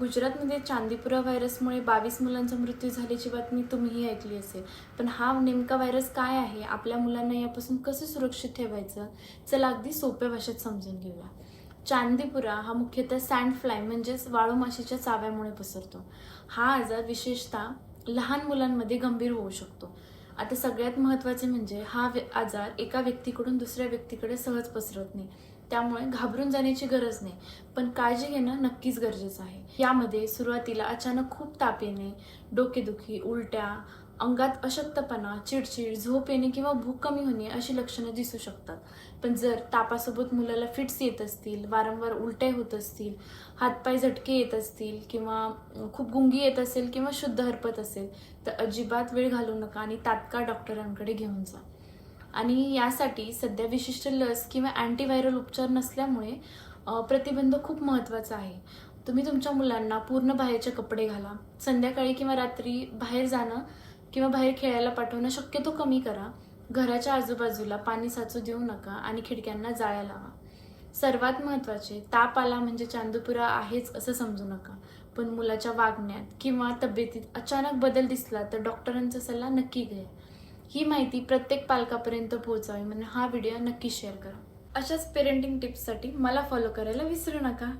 गुजरातमध्ये चांदीपुरा व्हायरसमुळे 22 मुलांचा मृत्यू झाल्याची बातमी तुम्हीही ऐकली असेल. पण हा नेमका व्हायरस काय आहे? आपल्या मुलांना यापासून कसं सुरक्षित ठेवायचं? चला अगदी सोप्या भाषेत समजून घेऊया. चांदीपुरा हा मुख्यतः सँड फ्लाय म्हणजेच वाळू माशीच्या चाव्यामुळे पसरतो. हा आजार विशेषतः लहान मुलांमध्ये गंभीर होऊ शकतो. आता सगळ्यात महत्त्वाचे म्हणजे आजार एका व्यक्तीकडून दुसऱ्या व्यक्तीकडे सहज पसरत नाही. त्यामुळे घाबरून जाण्याची गरज नाही, पण काळजी घेणं नक्कीच गरजेचं आहे. यामध्ये सुरुवातीला अचानक खूप ताप येणे, डोकेदुखी, उलट्या, अंगात अशक्तपणा, चिडचिड, झोप येणे किंवा भूक कमी होणे अशी लक्षणं दिसू शकतात. पण जर तापासोबत मुलाला फिट्स येत असतील, वारंवार उलट्या होत असतील, हातपाय झटके येत असतील किंवा खूप गुंगी येत असेल किंवा शुद्ध हरपत असेल, तर अजिबात वेळ घालवू नका आणि तात्काळ डॉक्टरांकडे घेऊन जा. आणि यासाठी सध्या विशिष्ट लस किंवा अँटीव्हायरल उपचार नसल्यामुळे प्रतिबंध खूप महत्त्वाचा आहे. तुम्ही तुमच्या मुलांना पूर्ण बाहेरचे कपडे घाला. संध्याकाळी किंवा रात्री बाहेर जाणं किंवा बाहेर खेळायला पाठवणं शक्यतो कमी करा. घराच्या आजूबाजूला पाणी साचू देऊ नका आणि खिडक्यांना जाळ्या लावा. सर्वात महत्त्वाचे, ताप आला म्हणजे चांदीपुरा आहेच असं समजू नका. पण मुलाच्या वागण्यात किंवा तब्येतीत अचानक बदल दिसला तर डॉक्टरांचा सल्ला नक्की घ्या. ही माहिती प्रत्येक पालकापर्यंत पोहोचावी म्हणून हा व्हिडिओ नक्की शेअर करा. अशाच पेरेंटिंग टिप्ससाठी मला फॉलो करायला विसरू नका.